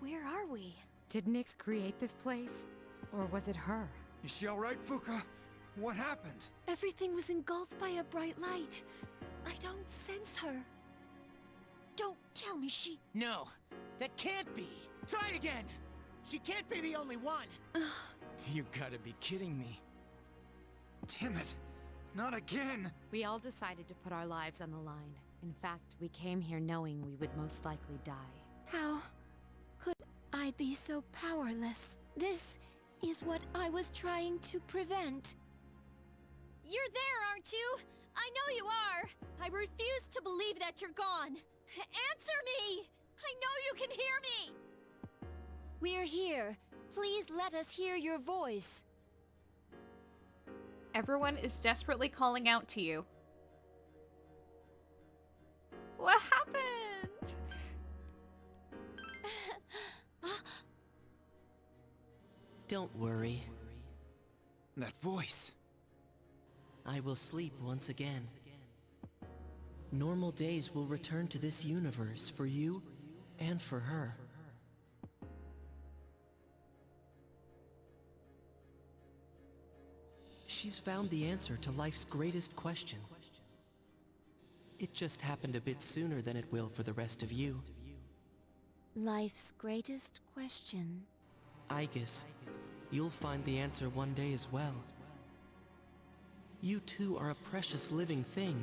Where are we? Did Nyx create this place? Or was it her? Is she alright, Fuka? What happened? Everything was engulfed by a bright light. I don't sense her. Don't tell me she... No, that can't be. Try again. She can't be the only one. You gotta be kidding me. Damn it. Not again. We all decided to put our lives on the line. In fact, we came here knowing we would most likely die. How could I be so powerless? This is what I was trying to prevent. You're there, aren't you? I know you are. I refuse to believe that you're gone. Answer me! I know you can hear me! We're here. Please let us hear your voice. Everyone is desperately calling out to you. What happened? Don't worry. That voice. I will sleep once again. Normal days will return to this universe for you and for her. She's found the answer to life's greatest question. It just happened a bit sooner than it will for the rest of you. Life's greatest question. I guess you'll find the answer one day as well. You too are a precious living thing.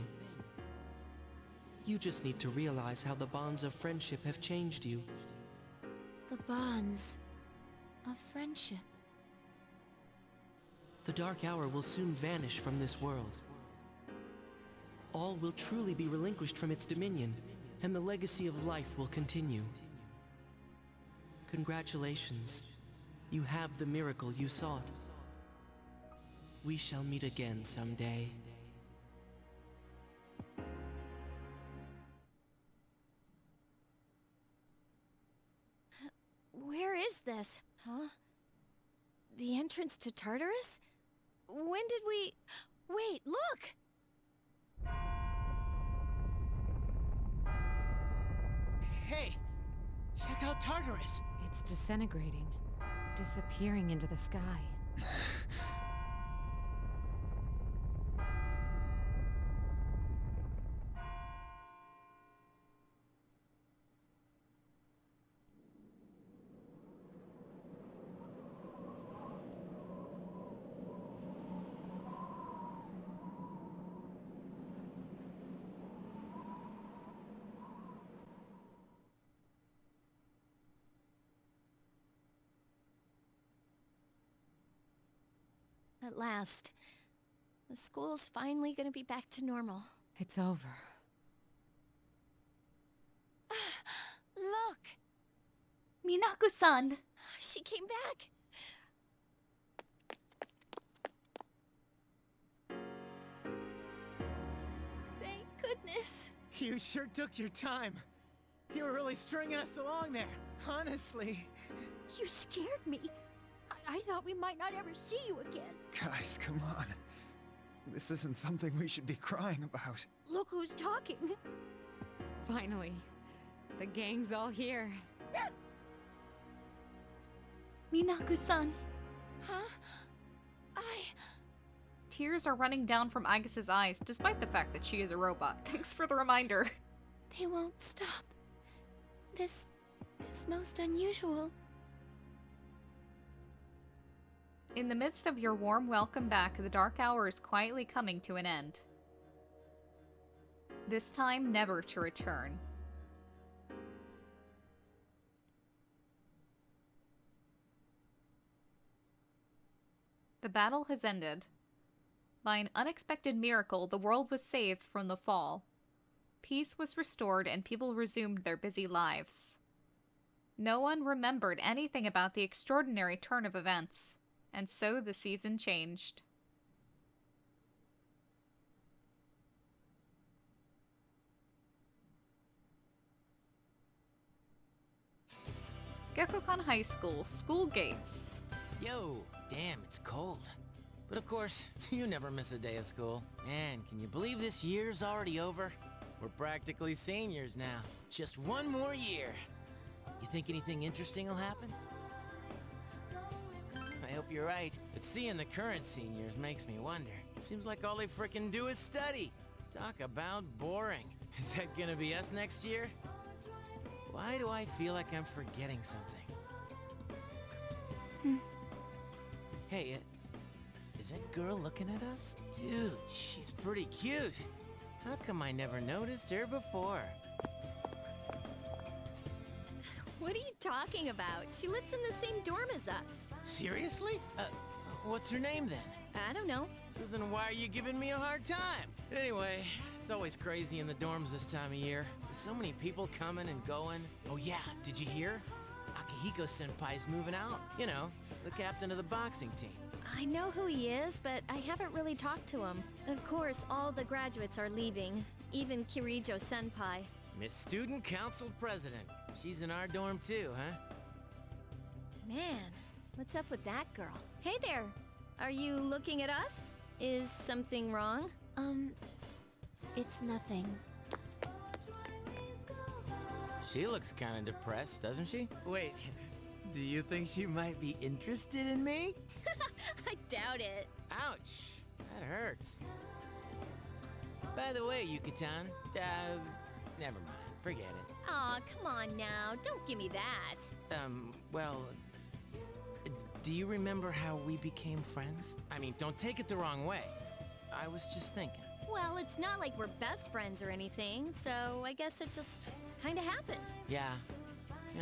You just need to realize how the bonds of friendship have changed you. The bonds of friendship. The dark hour will soon vanish from this world. All will truly be relinquished from its dominion, and the legacy of life will continue. Congratulations. You have the miracle you sought. We shall meet again someday. Where is this? Huh? The entrance to Tartarus? When did we... Wait, look! Hey, check out Tartarus. It's disintegrating, disappearing into the sky. At last. The school's finally gonna be back to normal. It's over. Look! Minaku-san! She came back! Thank goodness. You sure took your time. You were really stringing us along there, honestly. You scared me. I thought we might not ever see you again. Guys, come on. This isn't something we should be crying about. Look who's talking. Finally. The gang's all here. Minaku-san! Huh? Tears are running down from Agas's eyes, despite the fact that she is a robot. Thanks for the reminder. They won't stop. This is most unusual. In the midst of your warm welcome back, the dark hour is quietly coming to an end. This time, never to return. The battle has ended. By an unexpected miracle, the world was saved from the fall. Peace was restored and people resumed their busy lives. No one remembered anything about the extraordinary turn of events. And so the season changed. Gekkoukan High School, school gates. Yo, damn, it's cold. But of course, you never miss a day of school. Man, can you believe this year's already over? We're practically seniors now. Just one more year. You think anything interesting will happen? I hope you're right, but seeing the current seniors makes me wonder. Seems like all they frickin' do is study. Talk about boring. Is that gonna be us next year? Why do I feel like I'm forgetting something? Hey, is that girl looking at us? Dude, she's pretty cute. How come I never noticed her before? What are you talking about? She lives in the same dorm as us. Seriously? What's her name then? I don't know. So then why are you giving me a hard time? Anyway, it's always crazy in the dorms this time of year. With so many people coming and going. Oh yeah, did you hear? Akihiko-senpai's moving out. You know, the captain of the boxing team. I know who he is, but I haven't really talked to him. Of course, all the graduates are leaving, even Kirijo-senpai. Miss Student Council President. She's in our dorm too, huh? Man, what's up with that girl? Hey there! Are you looking at us? Is something wrong? It's nothing. She looks kind of depressed, doesn't she? Wait, do you think she might be interested in me? I doubt it. Ouch, that hurts. By the way, Yuki-tan, never mind, forget it. Aw, come on now, don't give me that. Well, do you remember how we became friends? I mean, don't take it the wrong way. I was just thinking. Well, it's not like we're best friends or anything, so I guess it just kinda happened. Yeah,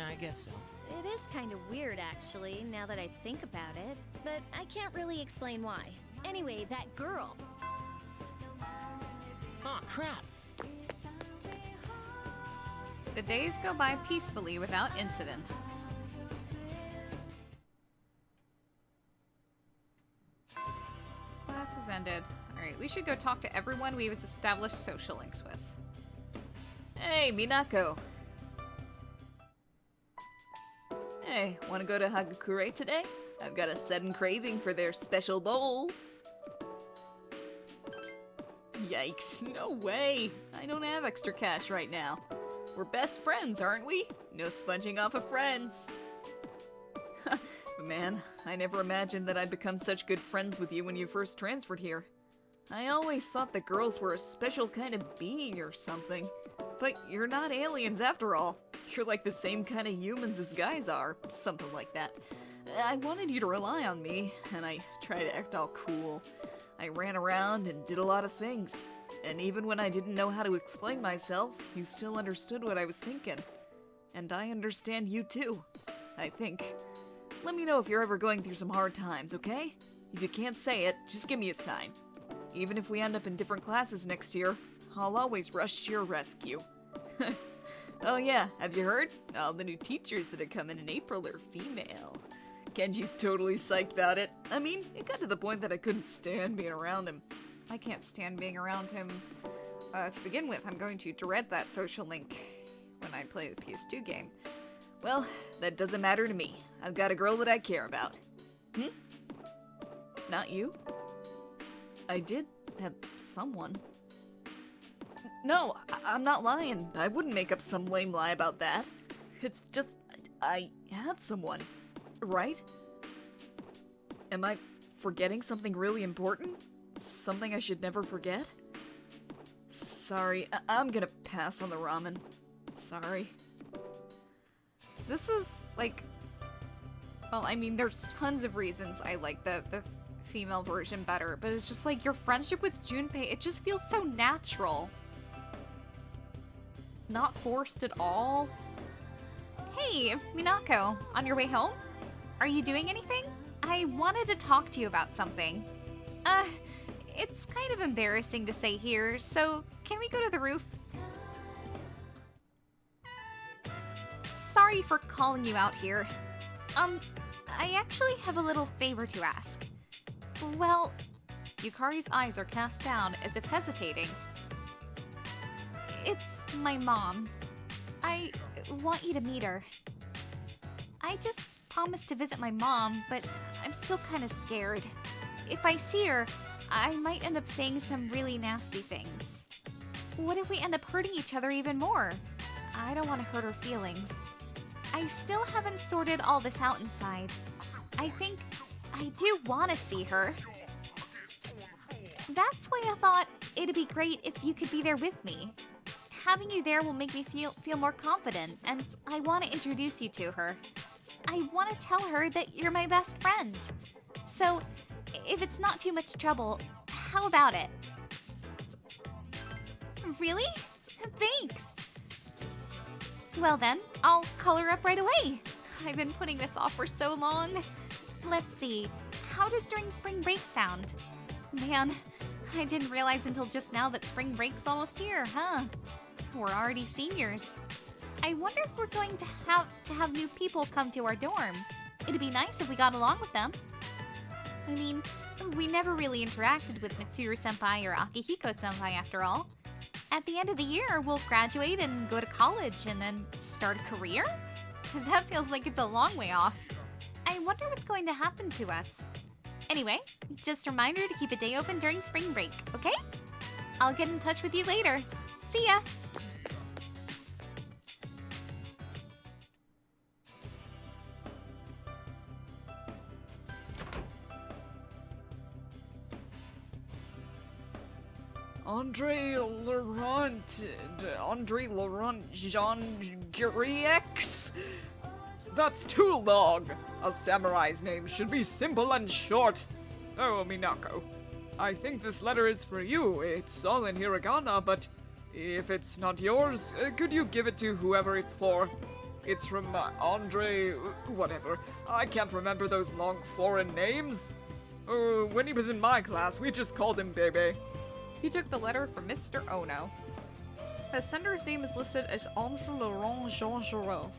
I guess so. It is kind of weird, actually, now that I think about it. But I can't really explain why. Anyway, that girl. Oh, crap. The days go by peacefully without incident. Class has ended. Alright, we should go talk to everyone we've established social links with. Hey, Minako! Hey, wanna go to Hagakure today? I've got a sudden craving for their special bowl. Yikes, no way! I don't have extra cash right now. We're best friends, aren't we? No sponging off of friends. Man, I never imagined that I'd become such good friends with you when you first transferred here. I always thought that girls were a special kind of being or something. But you're not aliens after all. You're like the same kind of humans as guys are, something like that. I wanted you to rely on me, and I tried to act all cool. I ran around and did a lot of things. And even when I didn't know how to explain myself, you still understood what I was thinking. And I understand you too, I think. Let me know if you're ever going through some hard times, okay? If you can't say it, just give me a sign. Even if we end up in different classes next year, I'll always rush to your rescue. Oh yeah, have you heard? All the new teachers that are coming in April are female. Kenji's totally psyched about it. I mean, it got to the point that I couldn't stand being around him. I can't stand being around him. To begin with, I'm going to dread that social link when I play the PS2 game. Well, that doesn't matter to me. I've got a girl that I care about. Not you? I did have someone. No, I'm not lying. I wouldn't make up some lame lie about that. It's just, I had someone, right? Am I forgetting something really important? Something I should never forget? Sorry, I'm gonna pass on the ramen. Sorry. This is, like... Well, I mean, there's tons of reasons I like the female version better, but it's just like your friendship with Junpei, it just feels so natural. It's not forced at all. Hey, Minako, on your way home? Are you doing anything? I wanted to talk to you about something. It's kind of embarrassing to say here, so can we go to the roof? Sorry for calling you out here. I actually have a little favor to ask. Well, Yukari's eyes are cast down as if hesitating. It's my mom. I want you to meet her. I just promised to visit my mom, but I'm still kind of scared. If I see her, I might end up saying some really nasty things. What if we end up hurting each other even more? I don't want to hurt her feelings. I still haven't sorted all this out inside. I think I do want to see her. That's why I thought it'd be great if you could be there with me. Having you there will make me feel more confident, and I want to introduce you to her. I want to tell her that you're my best friend. So, if it's not too much trouble, how about it? Really? Thanks! Well then, I'll call her up right away. I've been putting this off for so long. Let's see, how does during spring break sound? Man, I didn't realize until just now that spring break's almost here, huh? We're already seniors. I wonder if we're going to have new people come to our dorm. It'd be nice if we got along with them. I mean, we never really interacted with Mitsuru-senpai or Akihiko-senpai after all. At the end of the year, we'll graduate and go to college and then start a career? That feels like it's a long way off. I wonder what's going to happen to us. Anyway, just a reminder to keep a day open during spring break, okay? I'll get in touch with you later. See ya! Andre Laurent Jean Guriex? That's too long. A samurai's name should be simple and short. Oh, Minako. I think this letter is for you. It's all in hiragana, but if it's not yours, could you give it to whoever it's for? It's from Andre... whatever. I can't remember those long foreign names. When he was in my class, we just called him Bebe. He took the letter from Mr. Ono. The sender's name is listed as Andre Laurent Jean Giraud.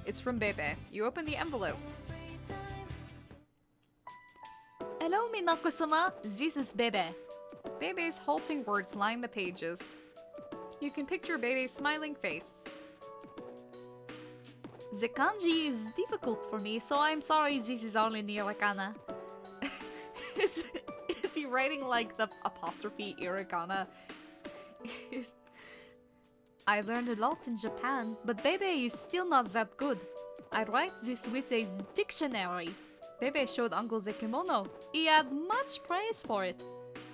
It's from Bebe. You open the envelope. Hello, Minako-sama. This is Bebe. Bebe's halting words line the pages. You can picture Bebe's smiling face. The kanji is difficult for me, so I'm sorry this is all in hiragana. Is he writing like the apostrophe hiragana? I learned a lot in Japan, but Bebe is still not that good. I write this with a dictionary. Bebe showed Uncle the kimono. He had much praise for it.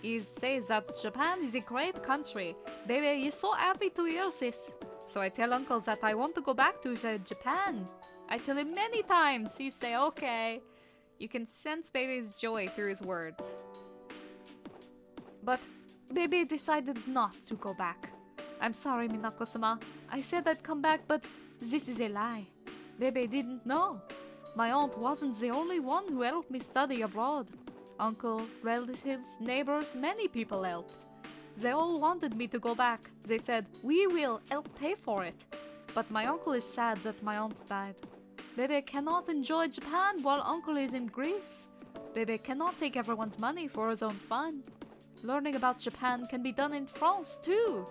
He says that Japan is a great country. Bebe is so happy to hear this. So I tell Uncle that I want to go back to Japan. I tell him many times. He say okay. You can sense Bebe's joy through his words. But Bebe decided not to go back. I'm sorry, Minako-sama. I said I'd come back, but this is a lie. Bebe didn't know. My aunt wasn't the only one who helped me study abroad. Uncle, relatives, neighbors, many people helped. They all wanted me to go back. They said, we will help pay for it. But my uncle is sad that my aunt died. Bebe cannot enjoy Japan while uncle is in grief. Bebe cannot take everyone's money for his own fun. Learning about Japan can be done in France too.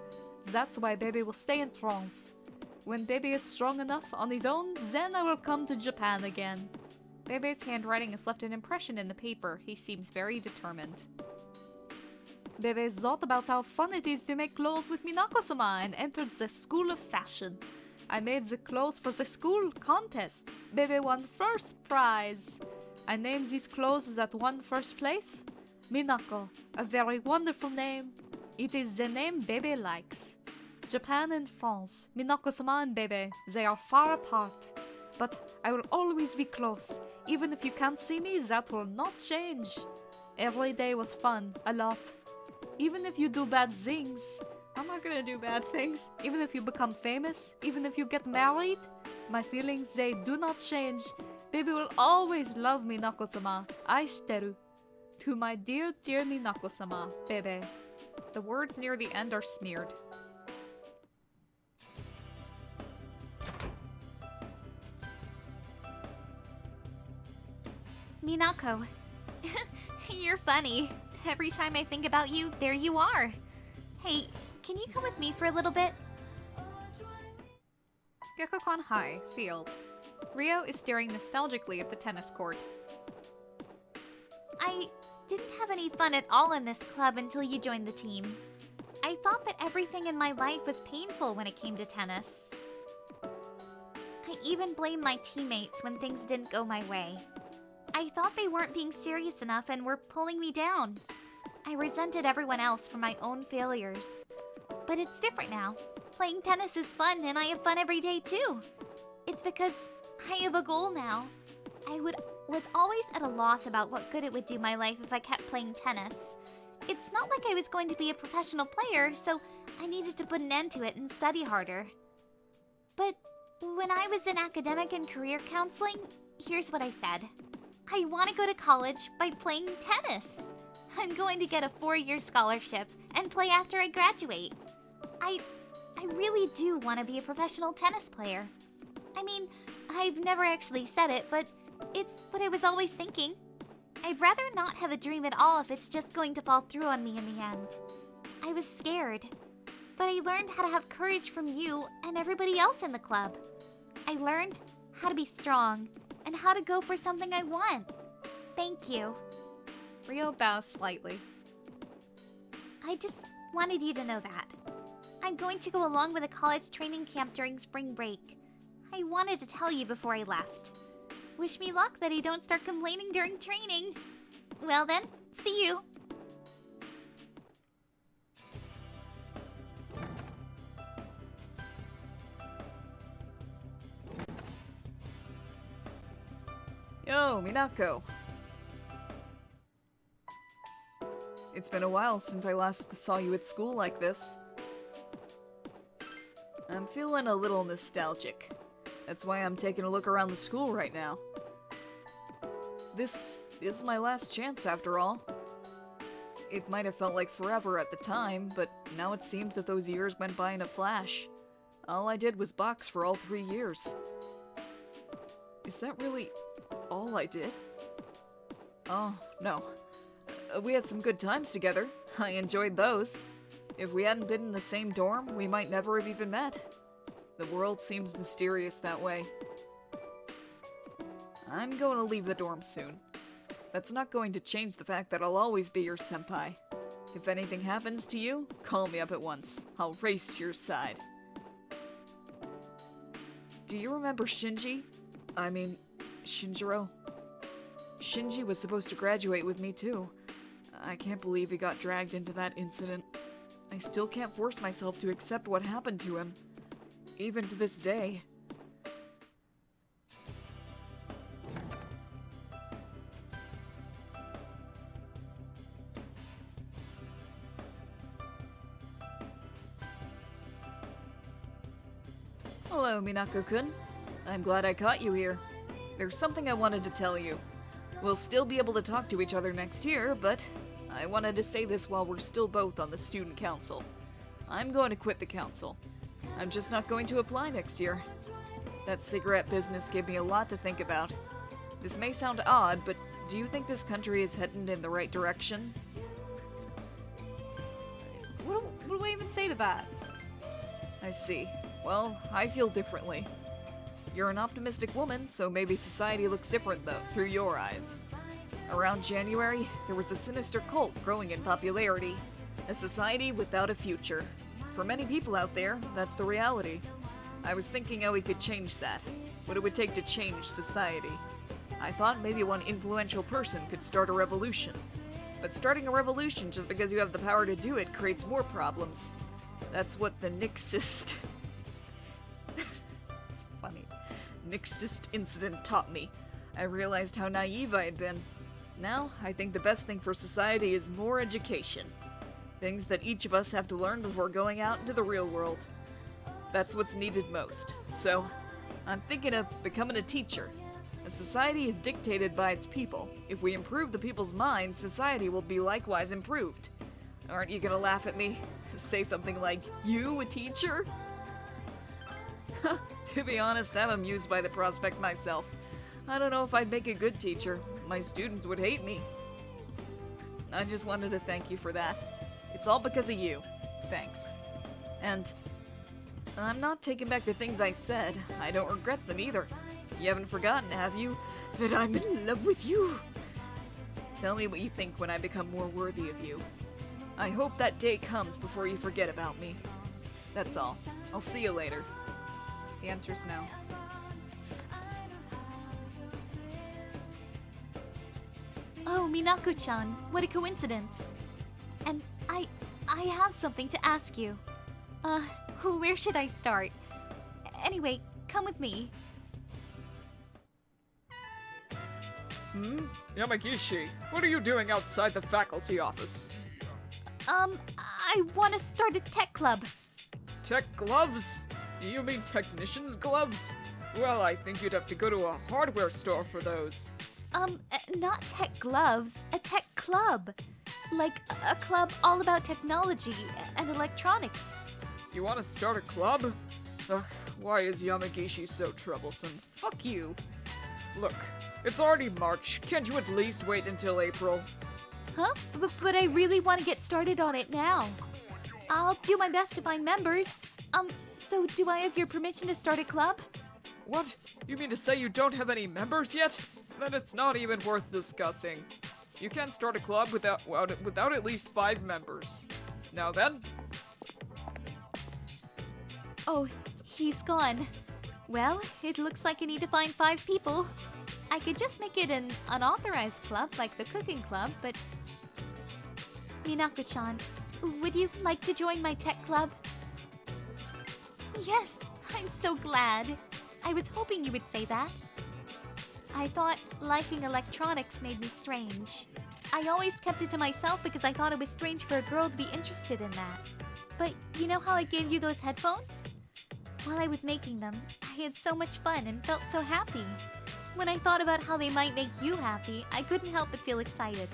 That's why Bebe will stay in France. When Bebe is strong enough on his own, then I will come to Japan again. Bebe's handwriting has left an impression in the paper. He seems very determined. Bebe thought about how fun it is to make clothes with Minako-sama and entered the School of Fashion. I made the clothes for the school contest. Bebe won first prize. I named these clothes that won first place Minako, a very wonderful name. It is the name Bebe likes. Japan and France, Minako-sama and Bebe, they are far apart. But I will always be close. Even if you can't see me, that will not change. Every day was fun, a lot. Even if you do bad things, I'm not gonna do bad things. Even if you become famous, even if you get married, my feelings, they do not change. Bebe will always love Minako-sama. Aishiteru. To my dear, dear Minako-sama, Bebe. The words near the end are smeared. Minako. You're funny. Every time I think about you, there you are. Hey, can you come with me for a little bit? Gekokon High, field. Rio is staring nostalgically at the tennis court. I didn't have any fun at all in this club until you joined the team. I thought that everything in my life was painful when it came to tennis. even blame my teammates when things didn't go my way. I thought they weren't being serious enough and were pulling me down. I resented everyone else for my own failures. But it's different now. Playing tennis is fun, and I have fun every day too. It's because I have a goal now. I was always at a loss about what good it would do my life if I kept playing tennis. It's not like I was going to be a professional player, so I needed to put an end to it and study harder. But when I was in academic and career counseling, here's what I said. I want to go to college by playing tennis. I'm going to get a 4-year scholarship and play after I graduate. I really do want to be a professional tennis player. I mean, I've never actually said it, but it's what I was always thinking. I'd rather not have a dream at all if it's just going to fall through on me in the end. I was scared, but I learned how to have courage from you and everybody else in the club. I learned how to be strong and how to go for something I want. Thank you. Rio bows slightly. I just wanted you to know that. I'm going to go along with a college training camp during spring break. I wanted to tell you before I left. Wish me luck that I don't start complaining during training. Well then, see you. Yo, Minako. It's been a while since I last saw you at school like this. I'm feeling a little nostalgic. That's why I'm taking a look around the school right now. This is my last chance, after all. It might have felt like forever at the time, but now it seems that those years went by in a flash. All I did was box for all 3 years. Is that really all I did? Oh, no. We had some good times together. I enjoyed those. If we hadn't been in the same dorm, we might never have even met. The world seems mysterious that way. I'm going to leave the dorm soon. That's not going to change the fact that I'll always be your senpai. If anything happens to you, call me up at once. I'll race to your side. Do you remember Shinji? I mean, Shinjiro? Shinji was supposed to graduate with me too. I can't believe he got dragged into that incident. I still can't force myself to accept what happened to him. Even to this day. Hello, Minako-kun. I'm glad I caught you here. There's something I wanted to tell you. We'll still be able to talk to each other next year, but I wanted to say this while we're still both on the student council. I'm going to quit the council. I'm just not going to apply next year. That cigarette business gave me a lot to think about. This may sound odd, but do you think this country is heading in the right direction? What do I even say to that? I see. Well, I feel differently. You're an optimistic woman, so maybe society looks different, though, through your eyes. Around January, there was a sinister cult growing in popularity. A society without a future. For many people out there, that's the reality. I was thinking how we could change that. What it would take to change society. I thought maybe one influential person could start a revolution. But starting a revolution just because you have the power to do it creates more problems. That's what the Nixist... It's funny. Nixist incident taught me. I realized how naive I had been. Now, I think the best thing for society is more education. Things that each of us have to learn before going out into the real world. That's what's needed most. So, I'm thinking of becoming a teacher. A society is dictated by its people. If we improve the people's minds, society will be likewise improved. Aren't you gonna laugh at me? Say something like, you, a teacher? To be honest, I'm amused by the prospect myself. I don't know if I'd make a good teacher. My students would hate me. I just wanted to thank you for that. It's all because of you. Thanks. And I'm not taking back the things I said. I don't regret them either. You haven't forgotten, have you, that I'm in love with you? Tell me what you think when I become more worthy of you. I hope that day comes before you forget about me. That's all. I'll see you later. The answer's no. Oh, Minako-chan, what a coincidence. And I have something to ask you. Where should I start? Anyway, come with me. Yamagishi, what are you doing outside the faculty office? I want to start a tech club. Tech gloves? You mean technician's gloves? Well, I think you'd have to go to a hardware store for those. Not tech gloves, a tech club. Like a club all about technology and electronics. You want to start a club? Ugh, why is Yamagishi so troublesome? Fuck you. Look, it's already March. Can't you at least wait until April? Huh? But I really want to get started on it now. I'll do my best to find members. So do I have your permission to start a club? What? You mean to say you don't have any members yet? Then it's not even worth discussing. You can't start a club without at least 5 members. Now then? Oh, he's gone. Well, it looks like I need to find 5 people. I could just make it an unauthorized club like the cooking club, but... Minako-chan, would you like to join my tech club? Yes, I'm so glad. I was hoping you would say that. I thought liking electronics made me strange. I always kept it to myself because I thought it was strange for a girl to be interested in that. But you know how I gave you those headphones? While I was making them, I had so much fun and felt so happy. When I thought about how they might make you happy, I couldn't help but feel excited.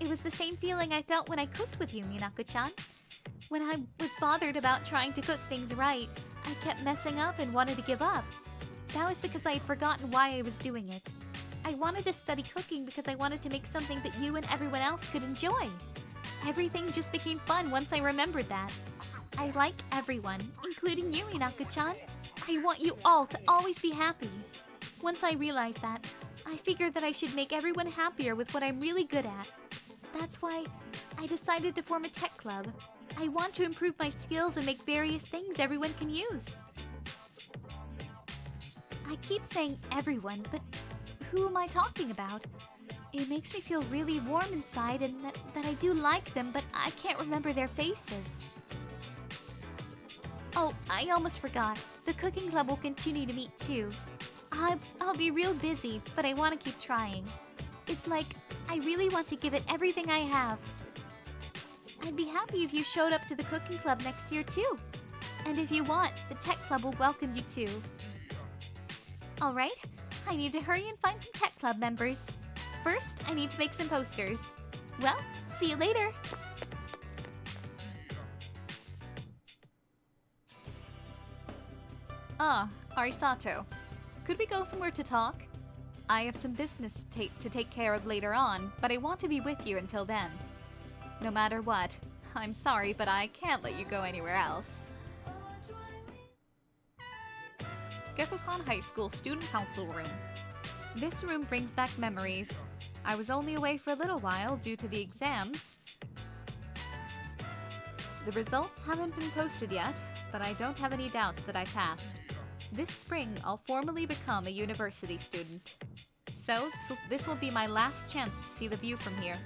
It was the same feeling I felt when I cooked with you, Minako-chan. When I was bothered about trying to cook things right, I kept messing up and wanted to give up. That was because I had forgotten why I was doing it. I wanted to study cooking because I wanted to make something that you and everyone else could enjoy. Everything just became fun once I remembered that. I like everyone, including you, Minako-chan. I want you all to always be happy. Once I realized that, I figured that I should make everyone happier with what I'm really good at. That's why I decided to form a tech club. I want to improve my skills and make various things everyone can use. I keep saying everyone, but who am I talking about? It makes me feel really warm inside and that I do like them, but I can't remember their faces. Oh, I almost forgot. The cooking club will continue to meet too. I'll be real busy, but I want to keep trying. It's like I really want to give it everything I have. I'd be happy if you showed up to the cooking club next year too. And if you want, the tech club will welcome you too. Alright, I need to hurry and find some tech club members. First, I need to make some posters. Well, see you later! Arisato. Could we go somewhere to talk? I have some business to take care of later on, but I want to be with you until then. No matter what, I'm sorry, but I can't let you go anywhere else. Gekkoukan High School Student Council Room. This room brings back memories. I was only away for a little while due to the exams. The results haven't been posted yet, but I don't have any doubts that I passed. This spring, I'll formally become a university student. So this will be my last chance to see the view from here.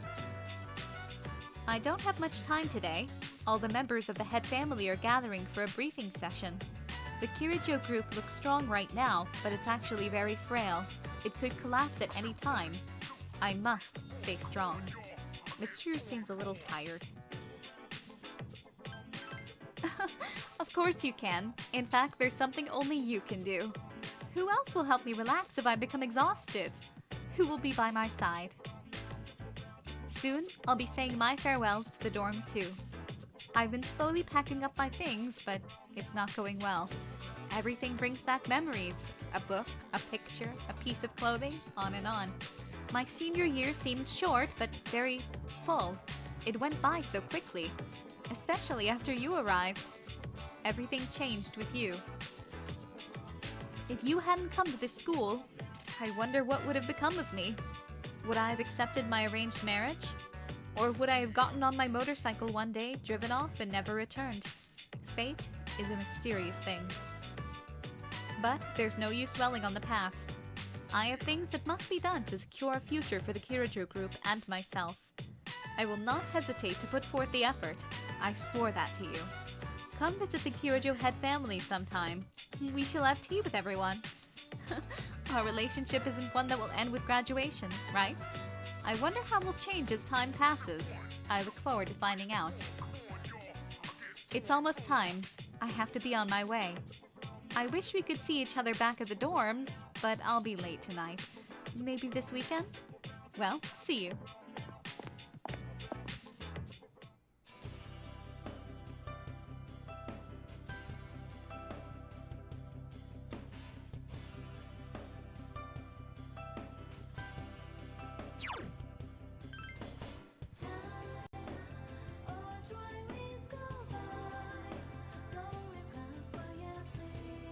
I don't have much time today. All the members of the head family are gathering for a briefing session. The Kirijo group looks strong right now, but it's actually very frail. It could collapse at any time. I must stay strong. Mitsuru seems a little tired. Of course you can. In fact, there's something only you can do. Who else will help me relax if I become exhausted? Who will be by my side? Soon, I'll be saying my farewells to the dorm too. I've been slowly packing up my things, but it's not going well. Everything brings back memories. A book, a picture, a piece of clothing, on and on. My senior year seemed short, but very full. It went by so quickly, especially after you arrived. Everything changed with you. If you hadn't come to this school, I wonder what would have become of me. Would I have accepted my arranged marriage? Or would I have gotten on my motorcycle one day, driven off, and never returned? Fate is a mysterious thing. But there's no use dwelling on the past. I have things that must be done to secure a future for the Kirijo group and myself. I will not hesitate to put forth the effort. I swore that to you. Come visit the Kirijo head family sometime. We shall have tea with everyone. Our relationship isn't one that will end with graduation, right? I wonder how we'll change as time passes. I look forward to finding out. It's almost time. I have to be on my way. I wish we could see each other back at the dorms, but I'll be late tonight. Maybe this weekend? Well, see you.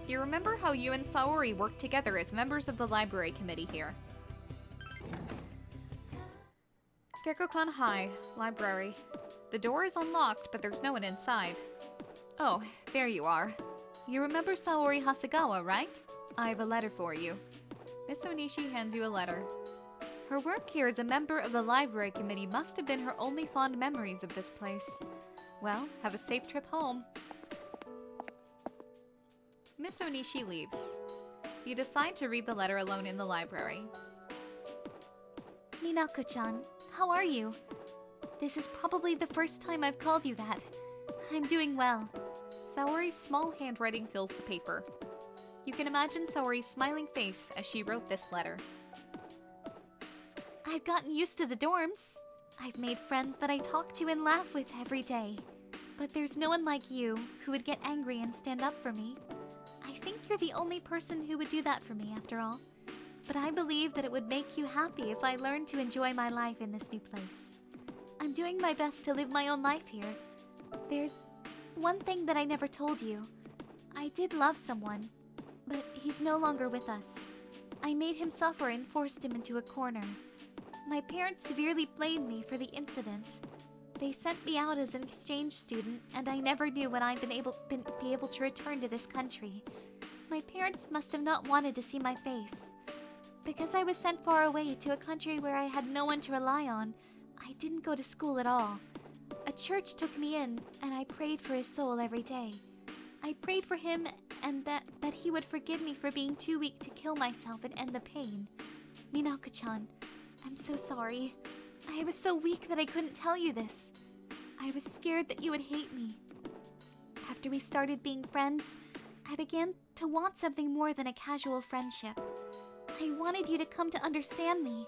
You remember how you and Saori worked together as members of the library committee here? Gekko-kan High, library. The door is unlocked, but there's no one inside. Oh, there you are. You remember Saori Hasegawa, right? I have a letter for you. Miss Onishi hands you a letter. Her work here as a member of the library committee must have been her only fond memories of this place. Well, have a safe trip home. Miss Onishi leaves. You decide to read the letter alone in the library. Minako-chan, how are you? This is probably the first time I've called you that. I'm doing well. Saori's small handwriting fills the paper. You can imagine Saori's smiling face as she wrote this letter. I've gotten used to the dorms. I've made friends that I talk to and laugh with every day. But there's no one like you who would get angry and stand up for me. I think you're the only person who would do that for me, after all. But I believe that it would make you happy if I learned to enjoy my life in this new place. I'm doing my best to live my own life here. There's one thing that I never told you. I did love someone, but he's no longer with us. I made him suffer and forced him into a corner. My parents severely blamed me for the incident. They sent me out as an exchange student, and I never knew when I'd be able to return to this country. My parents must have not wanted to see my face. Because I was sent far away to a country where I had no one to rely on, I didn't go to school at all. A church took me in, and I prayed for his soul every day. I prayed for him and that he would forgive me for being too weak to kill myself and end the pain. Minako-chan, I'm so sorry. I was so weak that I couldn't tell you this. I was scared that you would hate me. After we started being friends, I began to want something more than a casual friendship. I wanted you to come to understand me,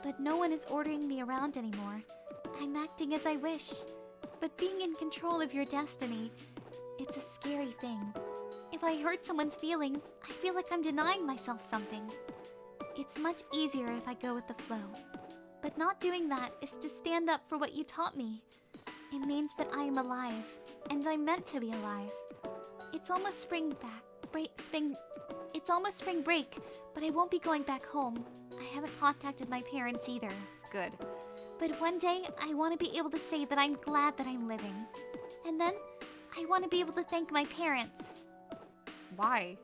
but no one is ordering me around anymore. I'm acting as I wish, but being in control of your destiny, it's a scary thing. If I hurt someone's feelings, I feel like I'm denying myself something. It's much easier if I go with the flow. But not doing that is to stand up for what you taught me. It means that I am alive, and I'm meant to be alive. It's almost spring break, but I won't be going back home. I haven't contacted my parents either. Good. But one day, I want to be able to say that I'm glad that I'm living. And then, I want to be able to thank my parents. Why?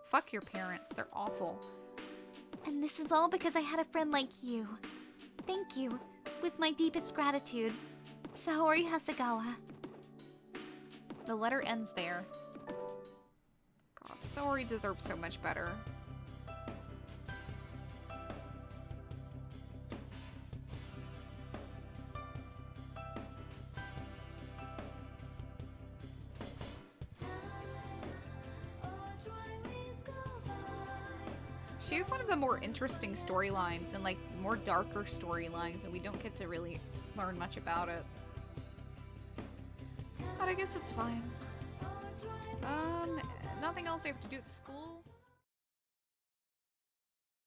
Fuck your parents, they're awful. And this is all because I had a friend like you. Thank you, with my deepest gratitude. Saori Hasegawa. The letter ends there. God, Saori deserves so much better. She's one of the more interesting storylines and like more darker storylines, and we don't get to really learn much about it. But I guess it's fine. Nothing else I have to do at school.